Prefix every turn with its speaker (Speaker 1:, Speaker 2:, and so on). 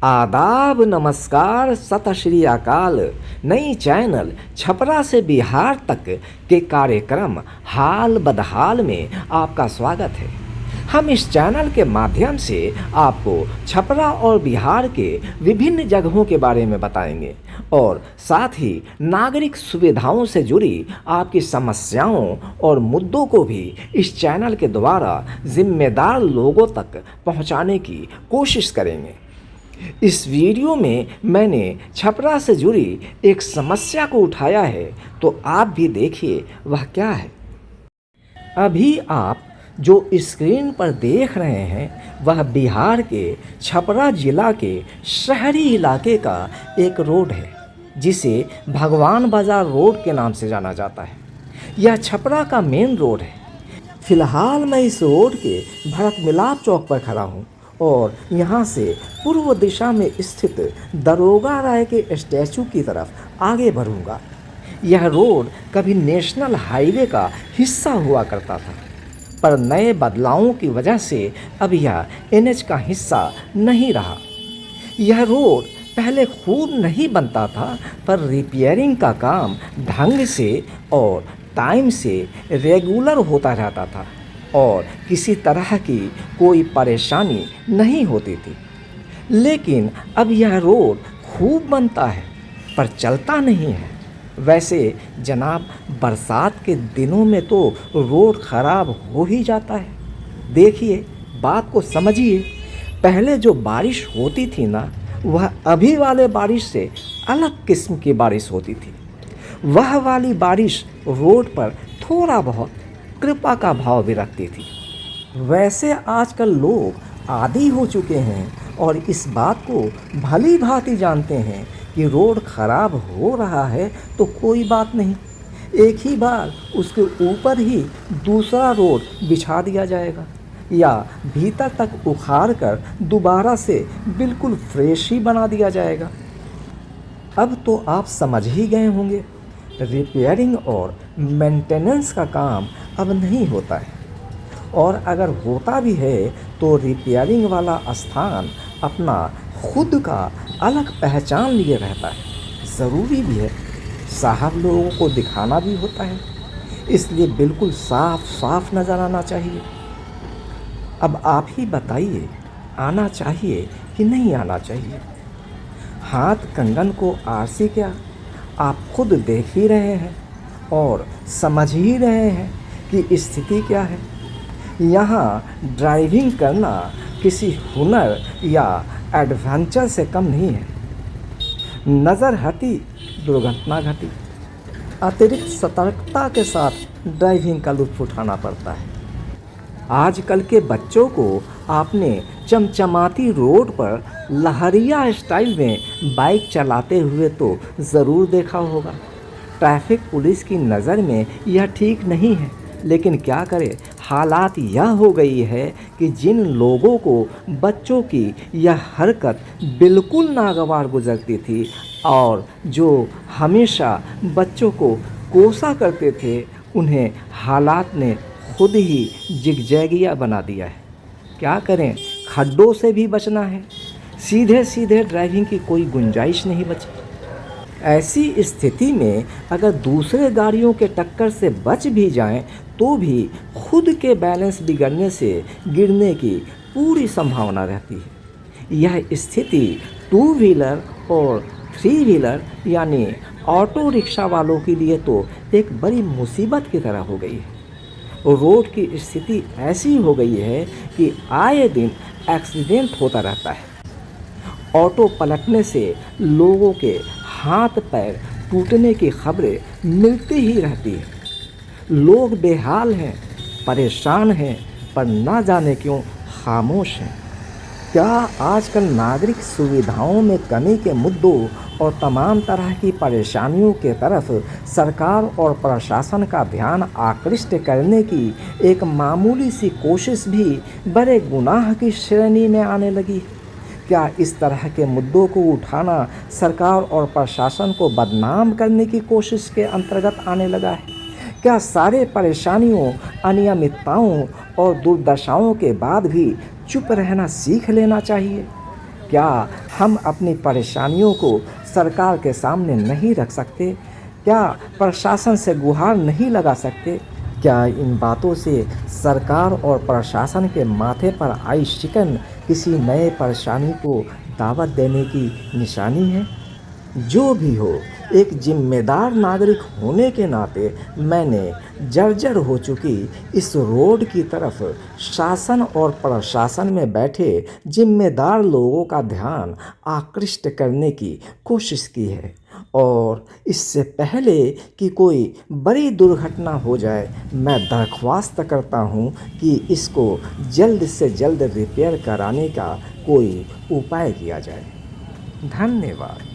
Speaker 1: आदाब, नमस्कार, सत श्री अकाल। नई चैनल छपरा से बिहार तक के कार्यक्रम हाल बदहाल में आपका स्वागत है। हम इस चैनल के माध्यम से आपको छपरा और बिहार के विभिन्न जगहों के बारे में बताएंगे और साथ ही नागरिक सुविधाओं से जुड़ी आपकी समस्याओं और मुद्दों को भी इस चैनल के द्वारा जिम्मेदार लोगों तक पहुंचाने की कोशिश करेंगे। इस वीडियो में मैंने छपरा से जुड़ी एक समस्या को उठाया है, तो आप भी देखिए वह क्या है। अभी आप जो स्क्रीन पर देख रहे हैं वह बिहार के छपरा जिला के शहरी इलाके का एक रोड है, जिसे भगवान बाजार रोड के नाम से जाना जाता है। यह छपरा का मेन रोड है। फिलहाल मैं इस रोड के भरत मिलाप चौक पर खड़ा हूँ और यहाँ से पूर्व दिशा में स्थित दरोगा राय के स्टैचू की तरफ आगे बढ़ूँगा। यह रोड कभी नेशनल हाईवे का हिस्सा हुआ करता था, पर नए बदलावों की वजह से अब यह एनएच का हिस्सा नहीं रहा। यह रोड पहले खूब नहीं बनता था, पर रिपेयरिंग का काम ढंग से और टाइम से रेगुलर होता रहता था और किसी तरह की कोई परेशानी नहीं होती थी। लेकिन अब यह रोड खूब बनता है पर चलता नहीं है। वैसे जनाब, बरसात के दिनों में तो रोड ख़राब हो ही जाता है। देखिए, बात को समझिए। पहले जो बारिश होती थी ना, वह अभी वाले बारिश से अलग किस्म की बारिश होती थी। वह वाली बारिश रोड पर थोड़ा बहुत कृपा का भाव भी रखती थी। वैसे आजकल लोग आदी हो चुके हैं और इस बात को भली भांति जानते हैं कि रोड खराब हो रहा है तो कोई बात नहीं, एक ही बार उसके ऊपर ही दूसरा रोड बिछा दिया जाएगा या भीतर तक उखाड़ कर दोबारा से बिल्कुल फ्रेश ही बना दिया जाएगा। अब तो आप समझ ही गए होंगे, रिपेयरिंग और मेंटेनेंस का काम अब नहीं होता है, और अगर होता भी है तो रिपेयरिंग वाला स्थान अपना खुद का अलग पहचान लिए रहता है। ज़रूरी भी है, साहब लोगों को दिखाना भी होता है, इसलिए बिल्कुल साफ साफ नज़र आना चाहिए। अब आप ही बताइए, आना चाहिए कि नहीं आना चाहिए? हाथ कंगन को आरसी क्या, आप खुद देख ही रहे हैं और समझ ही रहे हैं कि स्थिति क्या है। यहाँ ड्राइविंग करना किसी हुनर या एडवेंचर से कम नहीं है। नज़र हटी, दुर्घटना घटी। अतिरिक्त सतर्कता के साथ ड्राइविंग का लुत्फ़ उठाना पड़ता है। आजकल के बच्चों को आपने चमचमाती रोड पर लहरिया स्टाइल में बाइक चलाते हुए तो ज़रूर देखा होगा। ट्रैफिक पुलिस की नज़र में यह ठीक नहीं है, लेकिन क्या करें, हालात यह हो गई है कि जिन लोगों को बच्चों की यह हरकत बिल्कुल नागवार गुजरती थी और जो हमेशा बच्चों को कोसा करते थे, उन्हें हालात ने खुद ही जिगजैगिया बना दिया है। क्या करें, खड्डों से भी बचना है, सीधे सीधे ड्राइविंग की कोई गुंजाइश नहीं बची। ऐसी स्थिति में अगर दूसरे गाड़ियों के टक्कर से बच भी जाएं तो भी खुद के बैलेंस बिगड़ने से गिरने की पूरी संभावना रहती है। यह स्थिति टू व्हीलर और थ्री व्हीलर यानी ऑटो रिक्शा वालों के लिए तो एक बड़ी मुसीबत की तरह हो गई है। रोड की स्थिति ऐसी हो गई है कि आए दिन एक्सीडेंट होता रहता है। ऑटो पलटने से लोगों के हाथ पैर टूटने की खबरें मिलती ही रहती है। लोग बेहाल हैं, परेशान हैं, पर ना जाने क्यों खामोश हैं। क्या आजकल नागरिक सुविधाओं में कमी के मुद्दों और तमाम तरह की परेशानियों के तरफ सरकार और प्रशासन का ध्यान आकृष्ट करने की एक मामूली सी कोशिश भी बड़े गुनाह की श्रेणी में आने लगी? क्या इस तरह के मुद्दों को उठाना सरकार और प्रशासन को बदनाम करने की कोशिश के अंतर्गत आने लगा है? क्या सारे परेशानियों, अनियमितताओं और दुर्दशाओं के बाद भी चुप रहना सीख लेना चाहिए? क्या हम अपनी परेशानियों को सरकार के सामने नहीं रख सकते? क्या प्रशासन से गुहार नहीं लगा सकते? क्या इन बातों से सरकार और प्रशासन के माथे पर आई शिकन किसी नए परेशानी को दावत देने की निशानी है? जो भी हो, एक जिम्मेदार नागरिक होने के नाते मैंने जर्जर हो चुकी इस रोड की तरफ शासन और प्रशासन में बैठे जिम्मेदार लोगों का ध्यान आकृष्ट करने की कोशिश की है, और इससे पहले कि कोई बड़ी दुर्घटना हो जाए, मैं दरख्वास्त करता हूँ कि इसको जल्द से जल्द रिपेयर कराने का कोई उपाय किया जाए। धन्यवाद।